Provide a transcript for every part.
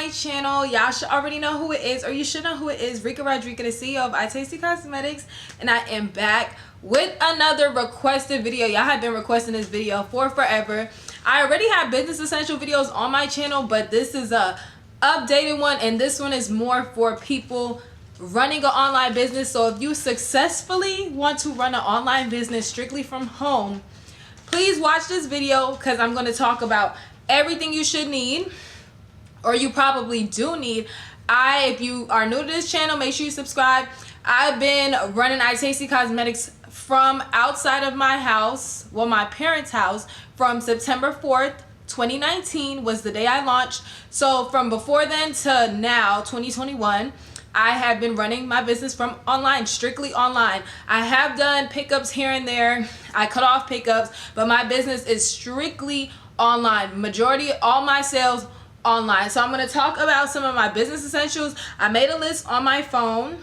my channel. Y'all should already know who it is, or you should know who it is. Rika Rodriguez, the CEO of iyetasti Cosmetics, and I am back with another requested video. Y'all have been requesting this video for forever. I already have business essential videos on my channel, but this is a updated one, and this one is more for people running an online business. So if you successfully want to run an online business strictly from home, please watch this video, because I'm going to talk about everything you should need, or you probably do need. If you are new to this channel, make sure you subscribe. I've been running iyetasti Cosmetics from outside of my house, well, my parents' house, from September 4th 2019 was the day I launched. So from before then to now, 2021, I have been running my business from online, strictly online. I have done pickups here and there. I cut off pickups, but my business is strictly online. Majority, all my sales online. So I'm going to talk about some of my business essentials. I made a list on my phone,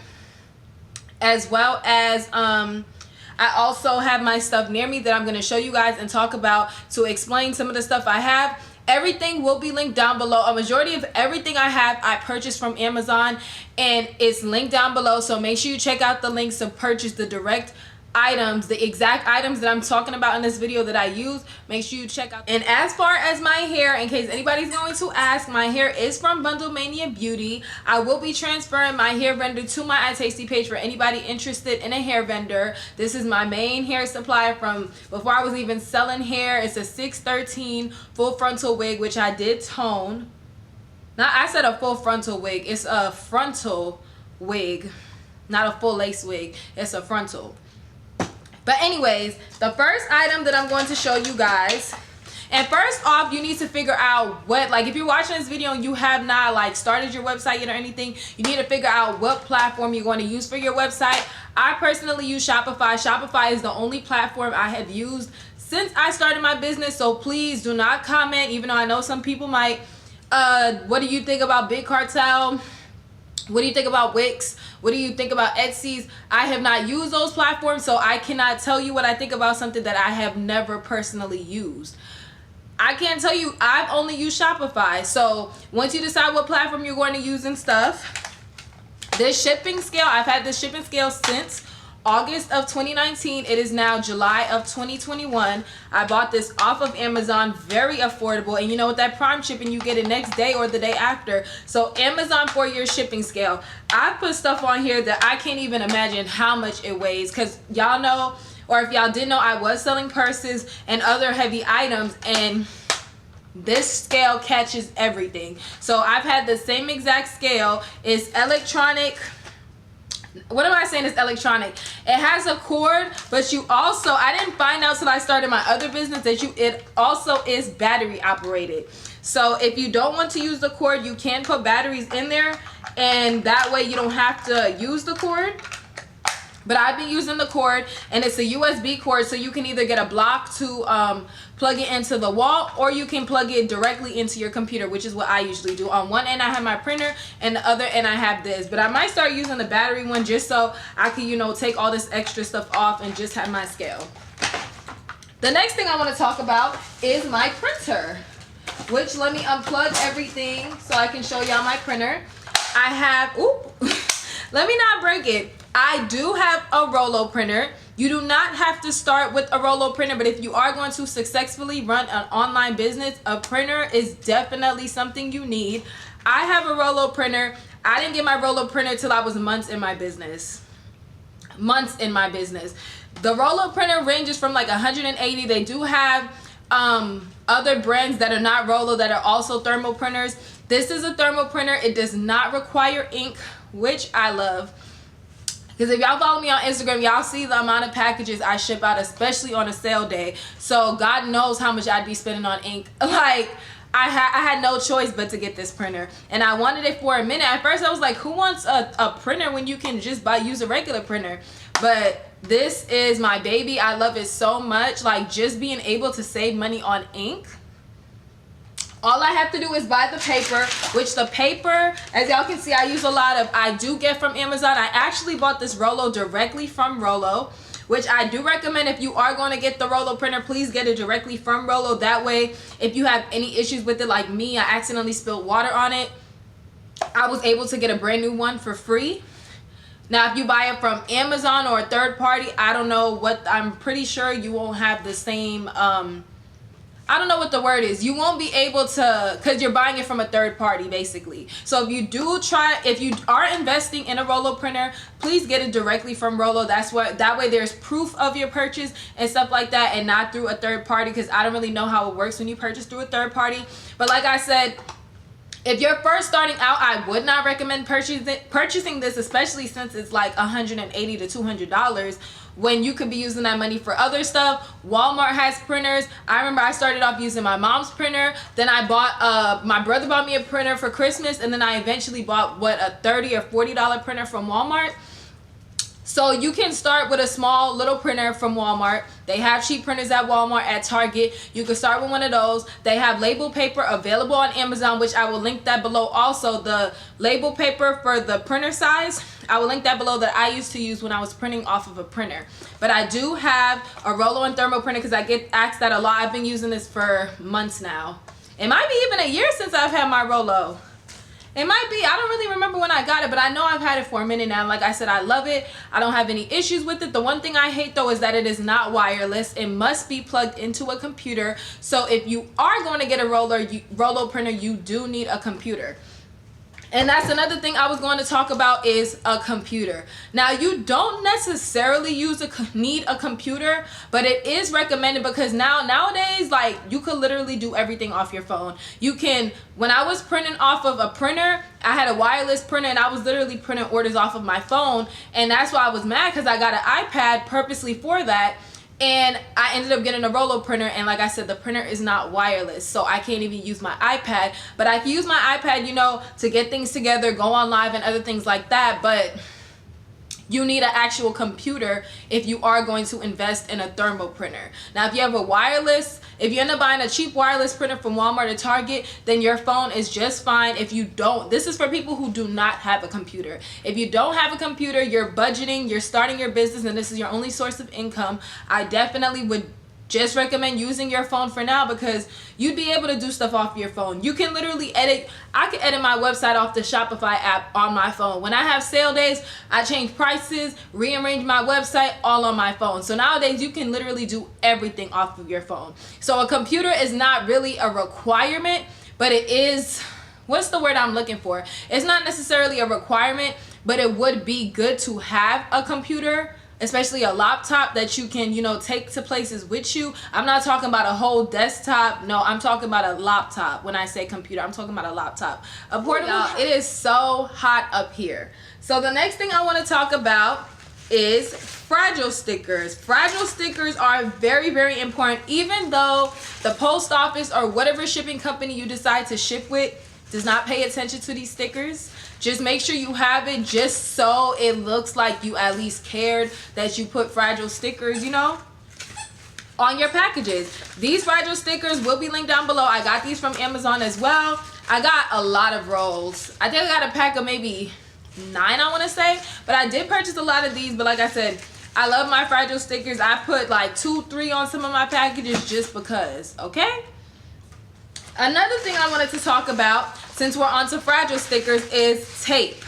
as well as I also have my stuff near me that I'm going to show you guys and talk about to explain some of the stuff I have. Everything will be linked down below. A majority of everything I have, I purchased from Amazon, and it's linked down below. So make sure you check out the links to purchase the direct items, the exact items that I'm talking about in this video that I use. Make sure you check out. And as far as my hair, in case anybody's going to ask, my hair is from Bundle Mania Beauty. I will be transferring my hair vendor to my iyetasti page for anybody interested in a hair vendor. This is my main hair supplier from before I was even selling hair. It's a 613 full frontal wig, which I did tone. Not, I said a full frontal wig. It's a frontal wig, not a full lace wig. It's a frontal. But anyways, the first item that I'm going to show you guys, and first off, you need to figure out what, like, if you're watching this video and you have not like started your website yet or anything, you need to figure out what platform you're going to use for your website. I personally use Shopify. Shopify is the only platform I have used since I started my business. So please do not comment, even though I know some people might. What do you think about Big Cartel? What do you think about Wix? What do you think about Etsy's? I have not used those platforms, so I cannot tell you what I think about something that I have never personally used. I can't tell you. I've only used Shopify. So once you decide what platform you're going to use and stuff, this shipping scale, I've had this shipping scale since August of 2019. It is now July of 2021. I bought this off of Amazon, very affordable. And you know, with that Prime shipping, you get it next day or the day after. So Amazon for your shipping scale. I put stuff on here that I can't even imagine how much it weighs, because y'all know, or if y'all didn't know, I was selling purses and other heavy items, and this scale catches everything. So I've had the same exact scale. It's electronic. What am I saying? It's electronic. It has a cord, but you also, I didn't find out till I started my other business that it also is battery operated. So if you don't want to use the cord, you can put batteries in there, and that way you don't have to use the cord. But I've been using the cord, and it's a USB cord, so you can either get a block to plug it into the wall, or you can plug it directly into your computer, which is what I usually do. On one end I have my printer, and the other end I have this. But I might start using the battery one just so I can, you know, take all this extra stuff off and just have my scale. The next thing I want to talk about is my printer, which, let me unplug everything so I can show y'all my printer. I have, let me not break it. I do have a Rollo printer. You do not have to start with a Rollo printer, but if you are going to successfully run an online business, a printer is definitely something you need. I have a Rollo printer. I didn't get my Rollo printer till I was months in my business. Months in my business. The Rollo printer ranges from like 180. They do have other brands that are not Rollo that are also thermal printers. This is a thermal printer. It does not require ink, which I love. Because if y'all follow me on Instagram, y'all see the amount of packages I ship out, especially on a sale day. So God knows how much I'd be spending on ink. Like, I had no choice but to get this printer. And I wanted it for a minute. At first I was like, who wants a printer when you can just use a regular printer? But this is my baby. I love it so much. Like, just being able to save money on ink. All I have to do is buy the paper, which the paper, as y'all can see, I use a lot of, I do get from Amazon. I actually bought this Rollo directly from Rollo, which I do recommend. If you are going to get the Rollo printer, please get it directly from Rollo. That way, if you have any issues with it like me, I accidentally spilled water on it, I was able to get a brand new one for free. Now, if you buy it from Amazon or a third party, I don't know what, I'm pretty sure you won't have the same, I don't know what the word is. You won't be able to, because you're buying it from a third party, basically. So if you are investing in a Rollo printer, please get it directly from Rollo. That way there's proof of your purchase and stuff like that, and not through a third party, because I don't really know how it works when you purchase through a third party. But like I said, if you're first starting out, I would not recommend purchasing this, especially since it's like $180 to $200 when you could be using that money for other stuff. Walmart has printers. I remember I started off using my mom's printer. Then I bought, my brother bought me a printer for Christmas, and then I eventually bought, a $30 or $40 printer from Walmart. So you can start with a small little printer from Walmart. They have cheap printers at Walmart, at Target. You can start with one of those. They have label paper available on Amazon, which I will link that below. Also, the label paper for the printer size, I will link that below, that I used to use when I was printing off of a printer. But I do have a Rollo and thermal printer because I get asked that a lot. I've been using this for months now. It might be even a year since I've had my Rollo. It might be. I don't really remember when I got it, but I know I've had it for a minute now. Like I said, I love it. I don't have any issues with it. The one thing I hate, though, is that it is not wireless. It must be plugged into a computer. So if you are going to get a Rollo printer, you do need a computer. And that's another thing I was going to talk about, is a computer. Now, you don't necessarily need a computer, but it is recommended because nowadays, like, you could literally do everything off your phone. You can, when I was printing off of a printer, I had a wireless printer, and I was literally printing orders off of my phone. And that's why I was mad, because I got an iPad purposely for that. And I ended up getting a Rollo printer, and like I said, the printer is not wireless, so I can't even use my iPad. But I can use my iPad, you know, to get things together, go on live and other things like that. But you need an actual computer if you are going to invest in a thermal printer. Now, if you have if you end up buying a cheap wireless printer from Walmart or Target, then your phone is just fine. If you don't, this is for people who do not have a computer. If you don't have a computer, you're budgeting, you're starting your business, and this is your only source of income, I definitely would just recommend using your phone for now, because you'd be able to do stuff off your phone. You can literally I can edit my website off the Shopify app on my phone. When I have sale days, I change prices, rearrange my website, all on my phone. So nowadays, you can literally do everything off of your phone. So a computer is not really a requirement, but it is, what's the word I'm looking for? It's not necessarily a requirement, but it would be good to have a computer, especially a laptop that you can, you know, take to places with you. I'm not talking about a whole desktop. No, I'm talking about a laptop. When I say computer, I'm talking about a laptop. Y'all, it is so hot up here. So the next thing I want to talk about is fragile stickers. Fragile stickers are very, very important. Even though the post office or whatever shipping company you decide to ship with does not pay attention to these stickers, just make sure you have it, just so it looks like you at least cared that you put fragile stickers, you know, on your packages. These fragile stickers will be linked down below. I got these from Amazon as well. I got a lot of rolls. I think I got a pack of maybe 9, I want to say. But I did purchase a lot of these. But like I said, I love my fragile stickers. I put like 2, 3 on some of my packages just because, okay? Another thing I wanted to talk about, since we're onto fragile stickers, is tape.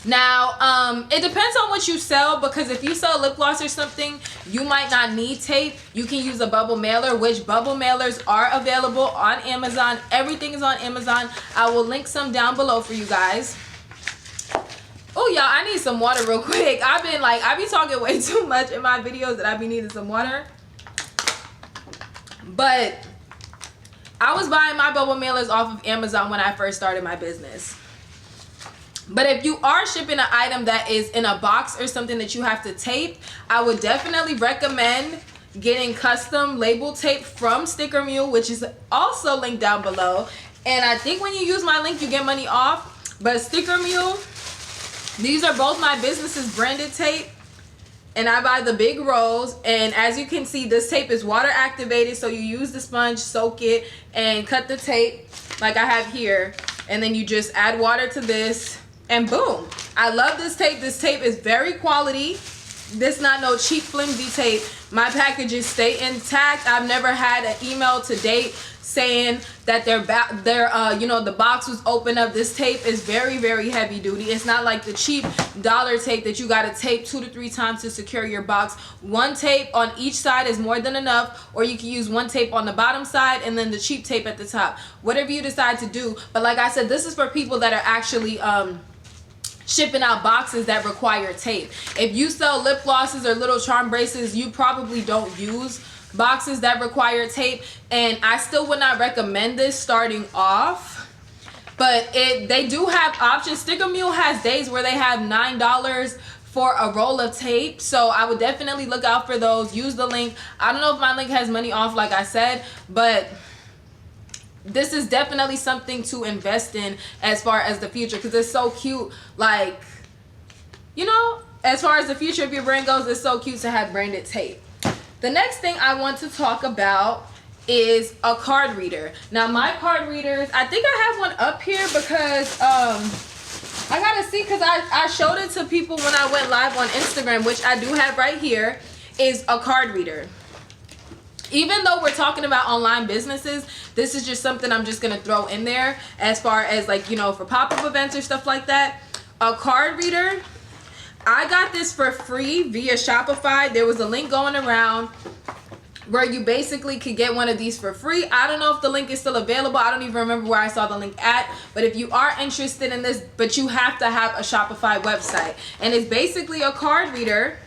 Now, it depends on what you sell, because if you sell lip gloss or something, you might not need tape. You can use a bubble mailer, which bubble mailers are available on Amazon. Everything is on Amazon. I will link some down below for you guys. Oh, y'all, I need some water real quick. I be talking way too much in my videos that I be needing some water. But I was buying my bubble mailers off of Amazon when I first started my business. But if you are shipping an item that is in a box or something that you have to tape, I would definitely recommend getting custom label tape from Sticker Mule, which is also linked down below. And I think when you use my link, you get money off. But Sticker Mule, these are both my business's branded tape. And I buy the big rolls, and as you can see, this tape is water activated, so you use the sponge, soak it, and cut the tape like I have here, and then you just add water to this, and boom. I love this tape. This tape is very quality. This not no cheap flimsy tape. My packages stay intact. I've never had an email to date saying that the box was open up. This tape is very, very heavy duty. It's not like the cheap dollar tape that you got to tape 2 to 3 times to secure your box. One tape on each side is more than enough, or you can use one tape on the bottom side and then the cheap tape at the top. Whatever you decide to do. But like I said, this is for people that are actually shipping out boxes that require tape. If you sell lip glosses or little charm bracelets, you probably don't use boxes that require tape, and I still would not recommend this starting off. But they do have options. Sticker Mule has days where they have $9 for a roll of tape, so I would definitely look out for those. Use the link. I don't know if my link has money off, like I said, but this is definitely something to invest in as far as the future, because it's so cute. Like, you know, as far as the future of your brand goes, it's so cute to have branded tape. The next thing I want to talk about is a card reader. Now, my card readers, I think I have one up here because I gotta see, because I showed it to people when I went live on Instagram, which I do have right here, is a card reader. Even though we're talking about online businesses, this is just something I'm just gonna throw in there as far as, like, you know, for pop-up events or stuff like that. A card reader, I got this for free via Shopify. There was a link going around where you basically could get one of these for free. I don't know if the link is still available. I don't even remember where I saw the link at. But if you are interested in this, but you have to have a Shopify website. And it's basically a card reader,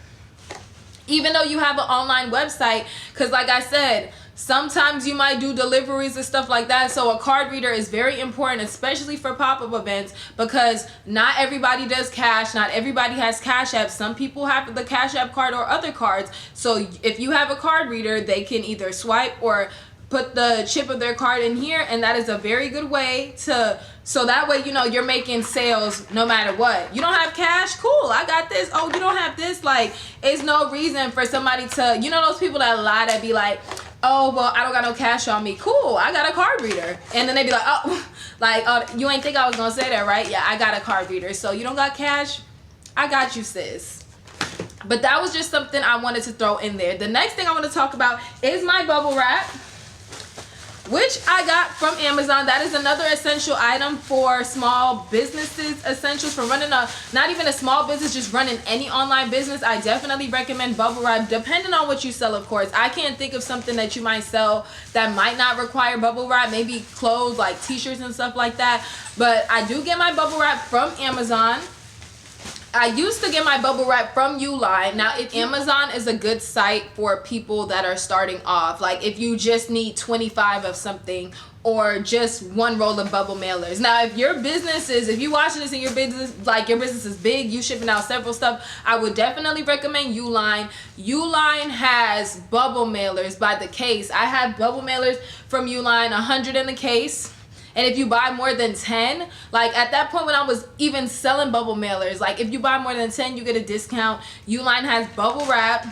even though you have an online website, because like I said, sometimes you might do deliveries and stuff like that. So a card reader is very important, especially for pop-up events, because not everybody does cash. Not everybody has Cash App. Some people have the Cash App card or other cards. So if you have a card reader, they can either swipe or put the chip of their card in here, and that is a very good way to, so that way, you know, you're making sales no matter what. You don't have cash? Cool, I got this. Oh, you don't have this? Like, it's no reason for somebody to, you know, those people that lie that be like, oh, well, I don't got no cash on me. Cool, I got a card reader. And then they be like, oh, like, you ain't think I was gonna say that, right? Yeah, I got a card reader. So you don't got cash? I got you, sis. But that was just something I wanted to throw in there. The next thing I want to talk about is my bubble wrap, which I got from Amazon. That is another essential item for small businesses, essentials for running not even a small business, just running any online business. I definitely recommend bubble wrap, depending on what you sell, of course. I can't think of something that you might sell that might not require bubble wrap, maybe clothes like t-shirts and stuff like that. But I do get my bubble wrap from Amazon. I used to get my bubble wrap from Uline. Now, if Amazon is a good site for people that are starting off, like if you just need 25 of something or just one roll of bubble mailers. Now, if your business is, if you're watching this and your business, like your business is big, you shipping out several stuff, I would definitely recommend Uline. Uline has bubble mailers by the case. I have bubble mailers from Uline, 100 in the case. And if you buy more than 10, like at that point when I was even selling bubble mailers, like if you buy more than 10, you get a discount. Uline has bubble wrap.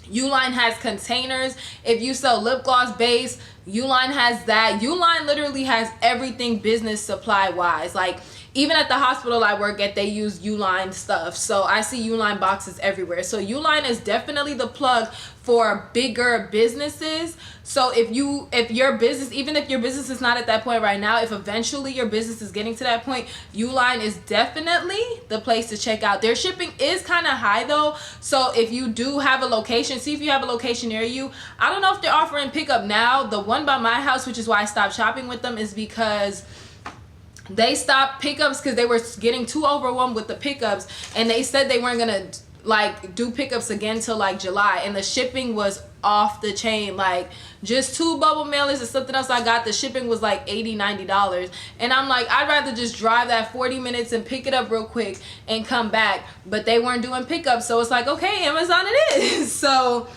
Uline has containers. If you sell lip gloss base, Uline has that. Uline literally has everything business supply wise. Like even at the hospital I work at, they use Uline stuff. So I see Uline boxes everywhere. So Uline is definitely the plug for bigger businesses. So if your business, even if your business is not at that point right now, if eventually your business is getting to that point, Uline is definitely the place to check out. Their shipping is kind of high though. So if you do have a location, see if you have a location near you. I don't know if they're offering pickup now. The one by my house, which is why I stopped shopping with them, is because they stopped pickups because they were getting too overwhelmed with the pickups, and they said they weren't gonna like do pickups again till like July, and the shipping was off the chain. Like just 2 bubble mailers and something else I got, the shipping was like $80-$90, and I'm like, I'd rather just drive that 40 minutes and pick it up real quick and come back. But they weren't doing pickups, so it's like, okay, Amazon it is. So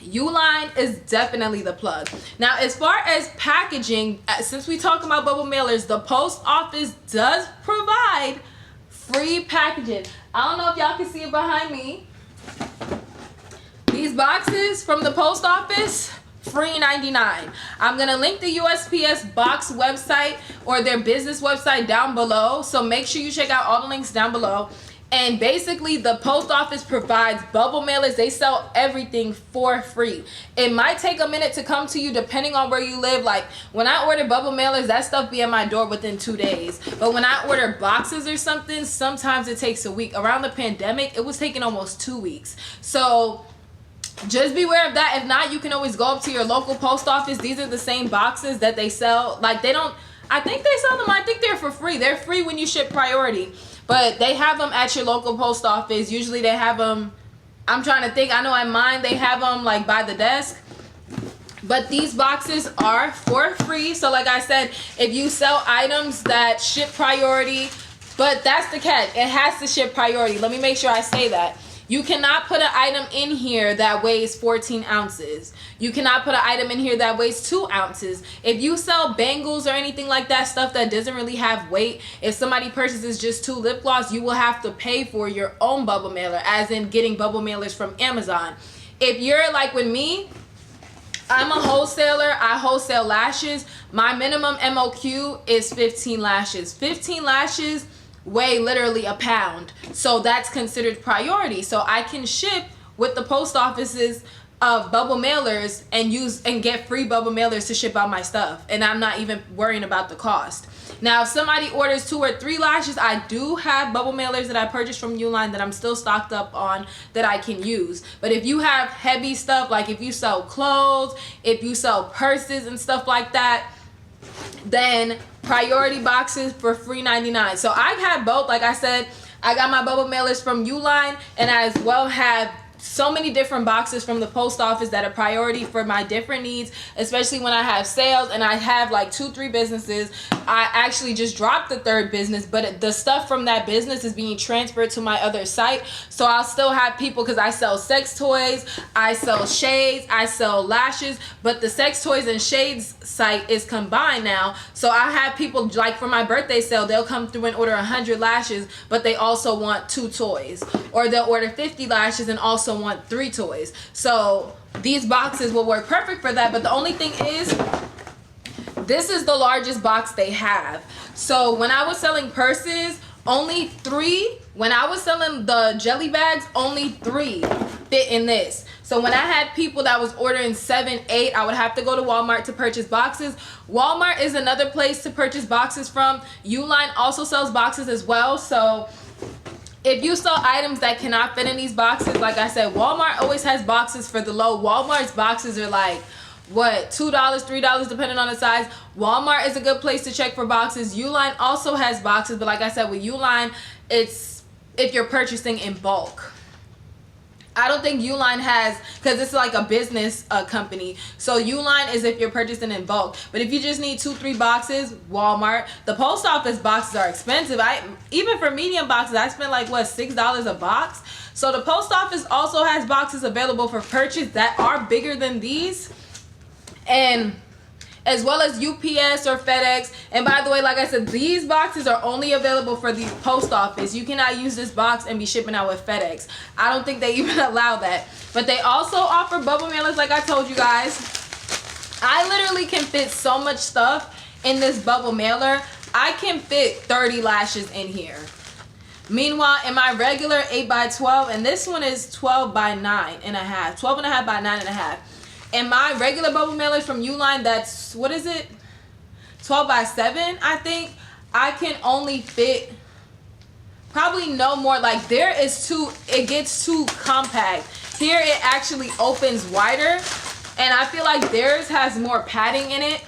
Uline is definitely the plug. Now, as far as packaging, since we talk about bubble mailers, the post office does provide free packaging. I don't know if y'all can see it behind me. These boxes from the post office, free $99. I'm gonna link the USPS box website or their business website down below, so make sure you check out all the links down below. And basically the post office provides bubble mailers. They sell everything for free. It might take a minute to come to you depending on where you live. Like when I order bubble mailers, that stuff be at my door within 2 days. But when I order boxes or something, sometimes it takes a week. Around the pandemic, it was taking almost 2 weeks. So just beware of that. If not, you can always go up to your local post office. These are the same boxes that they sell. Like they don't, I think they sell them, I think they're for free. They're free when you ship priority. But they have them at your local post office. Usually they have them, I'm trying to think, I know at mine they have them like by the desk. But these boxes are for free. So like I said, if you sell items that ship priority, but that's the catch, it has to ship priority. Let me make sure I say that. You cannot put an item in here that weighs 14 ounces. You cannot put an item in here that weighs 2 ounces. If you sell bangles or anything like that, stuff that doesn't really have weight, if somebody purchases just 2 lip gloss, you will have to pay for your own bubble mailer, as in getting bubble mailers from Amazon. If you're like with me, I'm a wholesaler. I wholesale lashes. My minimum MOQ is 15 lashes. 15 lashes weigh literally a pound, so that's considered priority. So I can ship with the post offices of bubble mailers and use and get free bubble mailers to ship out my stuff, and I'm not even worrying about the cost. Now if somebody orders 2 or 3 lashes, I do have bubble mailers that I purchased from Mule that I'm still stocked up on that I can use. But if you have heavy stuff, like if you sell clothes, if you sell purses and stuff like that, then priority boxes for free 99. So I've had both. Like I said, I got my bubble mailers from Uline, and I as well have so many different boxes from the post office that are priority for my different needs, especially when I have sales and I have like 2-3 businesses. I actually just dropped the 3rd business, but the stuff from that business is being transferred to my other site. So I'll still have people, because I sell sex toys, I sell shades, I sell lashes, but the sex toys and shades site is combined now. So I have people, like for my birthday sale, they'll come through and order 100 lashes, but they also want 2 toys, or they'll order 50 lashes and also want 3 toys. So these boxes will work perfect for that. But the only thing is, this is the largest box they have. So when I was selling purses, only 3. When I was selling the jelly bags, only 3 fit in this. So when I had people that was ordering 7, 8, I would have to go to Walmart to purchase boxes. Walmart is another place to purchase boxes from. Uline also sells boxes as well. So if you sell items that cannot fit in these boxes, like I said, Walmart always has boxes for the low. Walmart's boxes are like, what, $2, $3 depending on the size. Walmart is a good place to check for boxes. Uline also has boxes, but like I said, with Uline, it's if you're purchasing in bulk. I don't think Uline has, because it's like a business company. So Uline is if you're purchasing in bulk. But if you just need 2-3 boxes, Walmart. The post office boxes are expensive. Even for medium boxes, I spend like what, $6 a box. So the post office also has boxes available for purchase that are bigger than these, and as well as UPS or FedEx. And by the way, like I said, these boxes are only available for the post office. You cannot use this box and be shipping out with FedEx. I don't think they even allow that. But they also offer bubble mailers, like I told you guys. I literally can fit so much stuff in this bubble mailer. I can fit 30 lashes in here. Meanwhile, in my regular 8x12, and this one is 12 by 9.5, 12.5 by 9.5. And my regular bubble mailers from Uline, that's, what is it? 12 by 7, I think. I can only fit probably no more. Like there is it gets too compact. Here it actually opens wider. And I feel like theirs has more padding in it.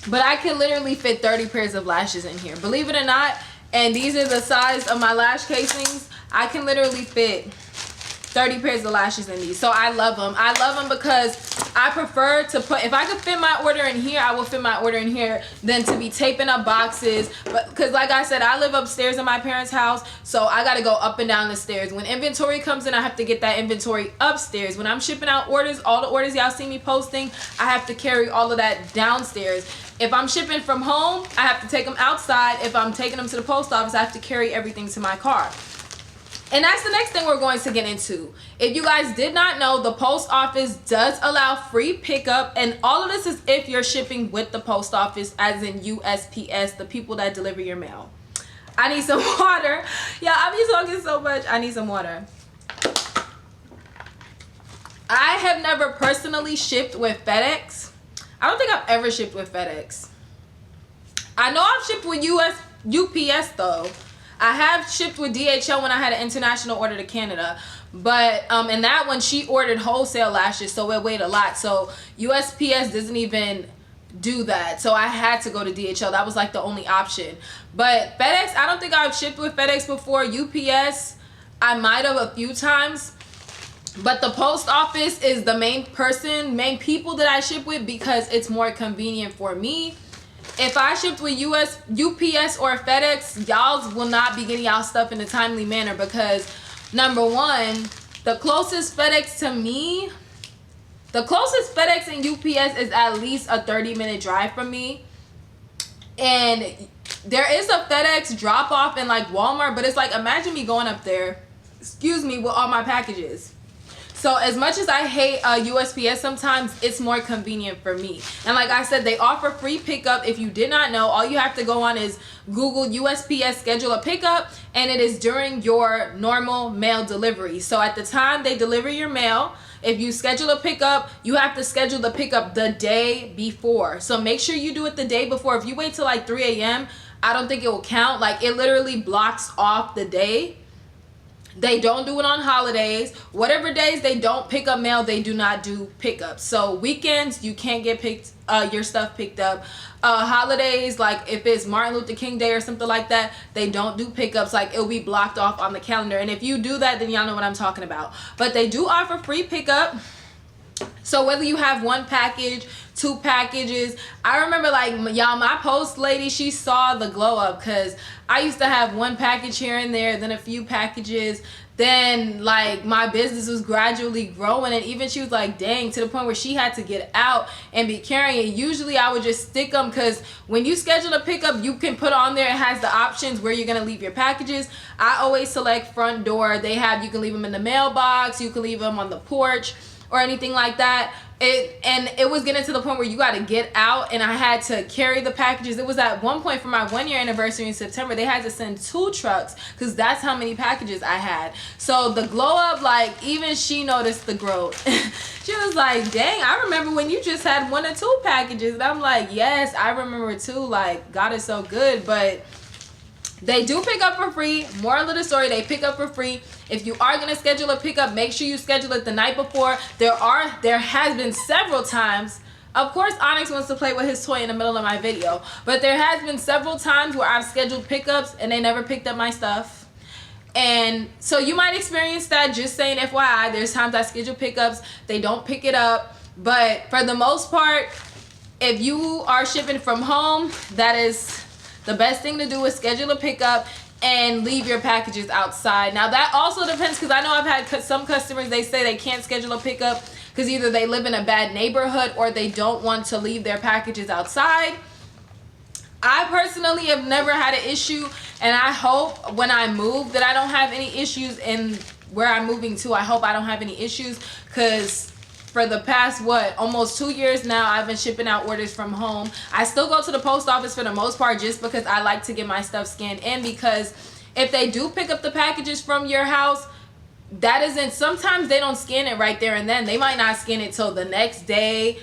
But I can literally fit 30 pairs of lashes in here. Believe it or not. And these are the size of my lash casings. I can literally fit 30 pairs of lashes in these. So I love them. I love them because I prefer to put, if I could fit my order in here, I will fit my order in here than to be taping up boxes. But because like I said, I live upstairs in my parents' house, so I got to go up and down the stairs. When inventory comes in, I have to get that inventory upstairs. When I'm shipping out orders, all the orders y'all see me posting, I have to carry all of that downstairs. If I'm shipping from home, I have to take them outside. If I'm taking them to the post office, I have to carry everything to my car. And that's the next thing we're going to get into. If you guys did not know, the post office does allow free pickup. And all of this is if you're shipping with the post office, as in USPS, the people that deliver your mail. I need some water. Yeah, I be talking so much. I need some water. I have never personally shipped with FedEx. I don't think I've ever shipped with FedEx. I know I've shipped with UPS though. I have shipped with DHL when I had an international order to Canada. But in that one, she ordered wholesale lashes, so it weighed a lot. So USPS doesn't even do that. So I had to go to DHL. That was like the only option. But FedEx, I don't think I've shipped with FedEx before. UPS, I might have a few times. But the post office is the main people that I ship with because it's more convenient for me. If I shipped with UPS or FedEx, y'all will not be getting y'all stuff in a timely manner because, number one, the closest FedEx to me, the closest FedEx and UPS is at least a 30-minute drive from me. And there is a FedEx drop-off in like Walmart, but it's like, imagine me going up there, with all my packages. So as much as I hate USPS sometimes, it's more convenient for me. And like I said, they offer free pickup. If you did not know, all you have to go on is Google USPS schedule a pickup, and it is during your normal mail delivery. So at the time they deliver your mail, if you schedule a pickup, you have to schedule the pickup the day before. So make sure you do it the day before. If you wait till like 3 a.m., I don't think it will count. Like it literally blocks off the day. They don't do it on holidays. Whatever days they don't pick up mail, they do not do pickups. So weekends, you can't get your stuff picked up. Holidays, like if it's Martin Luther King Day or something like that, they don't do pickups. Like it'll be blocked off on the calendar. And if you do that, then y'all know what I'm talking about. But they do offer free pickup. So whether you have one package, 2 packages, I remember like y'all, my post lady, she saw the glow up because I used to have one package here and there, then a few packages. Then like my business was gradually growing, and even she was like, dang, to the point where she had to get out and be carrying it. Usually I would just stick them because when you schedule a pickup, you can put on there, it has the options where you're going to leave your packages. I always select front door. They have, you can leave them in the mailbox, you can leave them on the porch or anything like that. It was getting to the point where you got to get out, and I had to carry the packages. It was at one point for my 1-year anniversary in September, they had to send 2 trucks because that's how many packages I had. So the glow up, like even she noticed the growth. She was like, dang, I remember when you just had 1 or 2 packages. And I'm like, yes, I remember too. Like God is so good. But they do pick up for free. Moral of the story, they pick up for free. If you are going to schedule a pickup, make sure you schedule it the night before. There has been several times. Of course, Onyx wants to play with his toy in the middle of my video. But there has been several times where I've scheduled pickups and they never picked up my stuff. And so you might experience that. Just saying FYI, there's times I schedule pickups, they don't pick it up. But for the most part, if you are shipping from home, that is the best thing to do is schedule a pickup and leave your packages outside. Now that also depends, because I know I've had some customers, they say they can't schedule a pickup because either they live in a bad neighborhood or they don't want to leave their packages outside. I personally have never had an issue, and I hope when I move that I don't have any issues in where I'm moving to. I hope I don't have any issues, because for the past, almost 2 years now, I've been shipping out orders from home. I still go to the post office for the most part just because I like to get my stuff scanned in, because if they do pick up the packages from your house, sometimes they don't scan it right there and then. They might not scan it till the next day,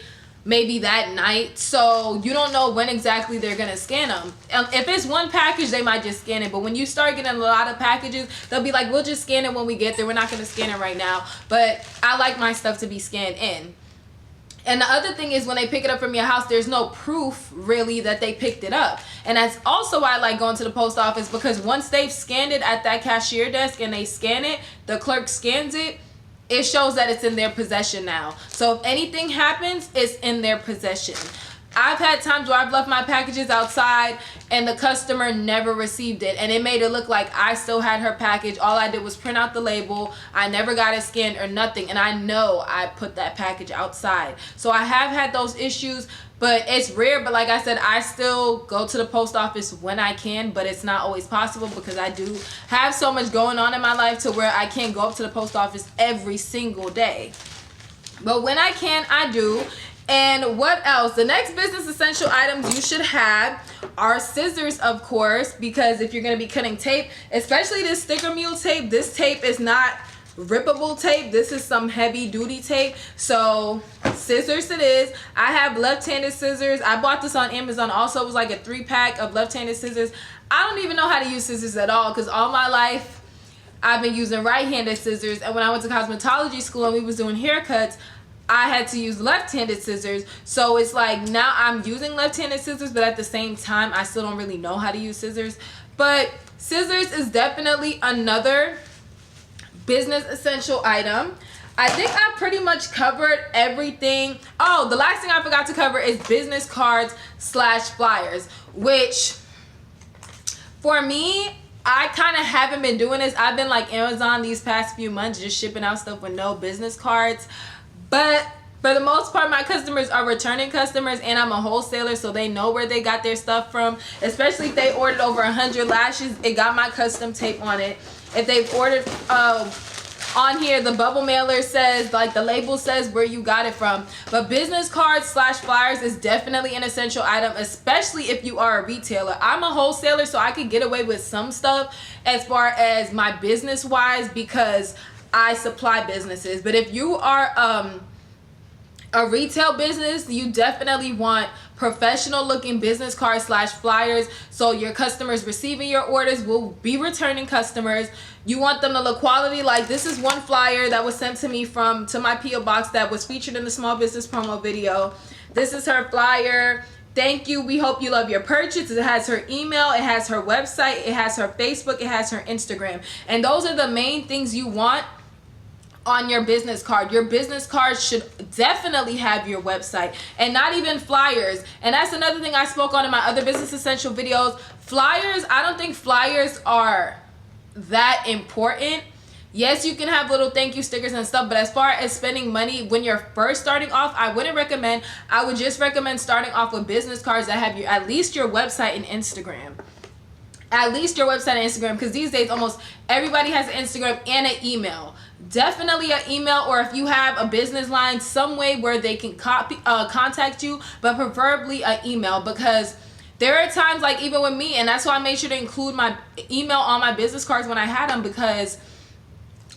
maybe that night. So you don't know when exactly they're going to scan them. If it's one package, they might just scan it. But when you start getting a lot of packages, they'll be like, we'll just scan it when we get there. We're not going to scan it right now. But I like my stuff to be scanned in. And the other thing is, when they pick it up from your house, there's no proof really that they picked it up. And that's also why I like going to the post office, because once they've scanned it at that cashier desk and they scan it, the clerk scans it, it shows that it's in their possession now. So if anything happens, it's in their possession. I've had times where I've left my packages outside and the customer never received it, and it made it look like I still had her package. All I did was print out the label. I never got it scanned or nothing, and I know I put that package outside. So I have had those issues, but it's rare. But like I said, I still go to the post office when I can, but it's not always possible because I do have so much going on in my life to where I can't go up to the post office every single day. But when I can, I do. And what else? The next business essential items you should have are scissors, of course, because if you're going to be cutting tape, especially this sticker mule tape, this tape is not rippable tape. This is some heavy duty tape. So scissors it is. I have left-handed scissors. I bought this on Amazon also. It was like a 3-pack of left-handed scissors. I don't even know how to use scissors at all, because all my life I've been using right-handed scissors. And when I went to cosmetology school and we was doing haircuts, I had to use left-handed scissors. So it's like now I'm using left-handed scissors, but at the same time I still don't really know how to use scissors. But scissors is definitely another business essential item. I think I pretty much covered everything. Oh, the last thing I forgot to cover is business cards / flyers, which for me, I kind of haven't been doing this. I've been like Amazon these past few months, just shipping out stuff with no business cards. But for the most part, my customers are returning customers, and I'm a wholesaler, so they know where they got their stuff from. Especially if they ordered over 100 lashes, it got my custom tape on it. If they've ordered on here, the bubble mailer says, like the label says where you got it from. But business cards / flyers is definitely an essential item, especially if you are a retailer. I'm a wholesaler, so I could get away with some stuff as far as my business wise, because I supply businesses. But if you are a retail business, you definitely want professional looking business cards / flyers, so your customers receiving your orders will be returning customers. You want them to look quality. Like this is one flyer that was sent to me to my PO box that was featured in the small business promo video. This is her flyer. Thank you. We hope you love your purchase. It has her email, it has her website, it has her Facebook, it has her Instagram. And those are the main things you want on your business card. Your business card should definitely have your website, and not even flyers. And that's another thing I spoke on in my other business essential videos. Flyers, I don't think flyers are that important. Yes, you can have little thank you stickers and stuff, but as far as spending money when you're first starting off, I wouldn't recommend. I would just recommend starting off with business cards that have at least your website and Instagram. At least your website and Instagram, because these days almost everybody has an Instagram and an email. Definitely an email, or if you have a business line, some way where they can contact you, but preferably an email, because there are times, like even with me, and that's why I made sure to include my email on my business cards when I had them, because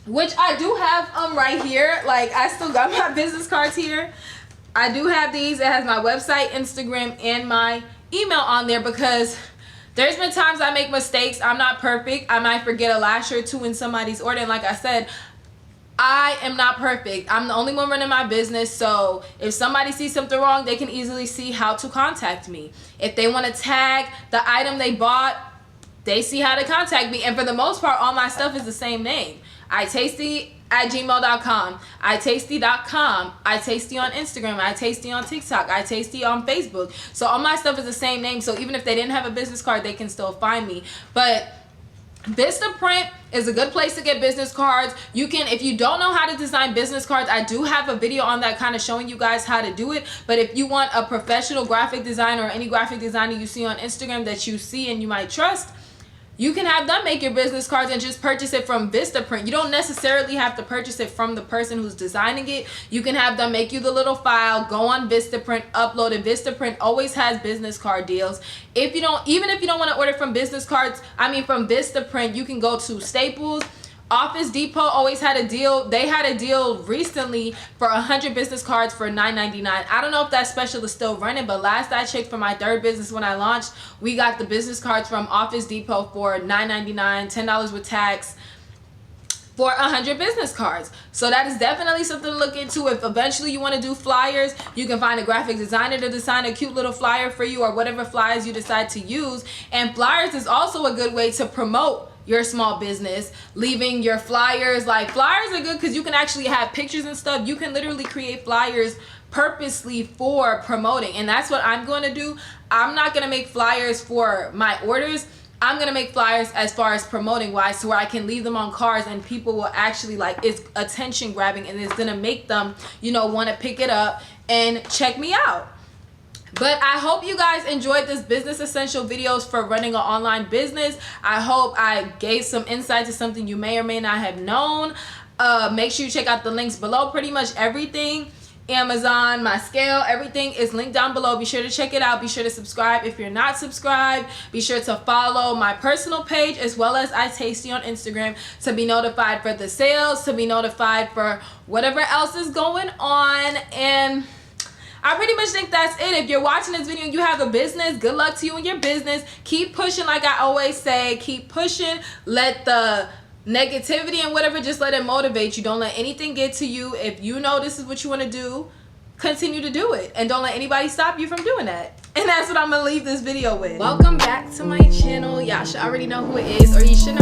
which I do have right here. Like I still got my business cards here. I do have these. It has my website, Instagram, and my email on there, because there's been times I make mistakes. I'm not perfect. I might forget a lash or two in somebody's order, and like I said, I am not perfect. I'm the only one running my business, so if somebody sees something wrong, they can easily see how to contact me. If they want to tag the item they bought, they see how to contact me. And for the most part, all my stuff is the same name. iyetasti@gmail.com, iyetasti.com, iyetasti on Instagram, iyetasti on TikTok, iyetasti on Facebook. So all my stuff is the same name, so even if they didn't have a business card, they can still find me. But Vistaprint is a good place to get business cards. You can, if you don't know how to design business cards, I do have a video on that kind of showing you guys how to do it. But if you want a professional graphic designer or any graphic designer you see on Instagram that you see and you might trust, you can have them make your business cards and just purchase it from Vistaprint. You don't necessarily have to purchase it from the person who's designing it. You can have them make you the little file, go on Vistaprint, upload it. Vistaprint always has business card deals. Even if you don't want to order from from Vistaprint, you can go to Staples. Office Depot always had a deal. They had a deal recently for 100 business cards for $9.99. I don't know if that special is still running, but last I checked for my third business when I launched, we got the business cards from Office Depot for $9.99, $10 with tax, for 100 business cards. So that is definitely something to look into. If eventually you want to do flyers, you can find a graphic designer to design a cute little flyer for you, or whatever flyers you decide to use. And flyers is also a good way to promote your small business, leaving your flyers. Like flyers are good because you can actually have pictures and stuff. You can literally create flyers purposely for promoting, and that's what I'm going to do. I'm not going to make flyers for my orders. I'm going to make flyers as far as promoting wise, so where I can leave them on cars and people will actually, like, it's attention grabbing, and it's going to make them, want to pick it up and check me out. But I hope you guys enjoyed this business essential videos for running an online business. I hope I gave some insight to something you may or may not have known. Make sure you check out the links below. Pretty much everything Amazon, my scale, everything is linked down below. Be sure to check it out. Be sure to subscribe if you're not subscribed. Be sure to follow my personal page as well as iyetasti on Instagram to be notified for the sales, to be notified for whatever else is going on. And I pretty much think that's it. If you're watching this video and you have a business, good luck to you in your business. Keep pushing, like I always say. Keep pushing. Let the negativity and whatever, just let it motivate you. Don't let anything get to you. If you know this is what you want to do, continue to do it. And don't let anybody stop you from doing that. And that's what I'm going to leave this video with. Welcome back to my channel. Y'all should already know who it is, or you should know.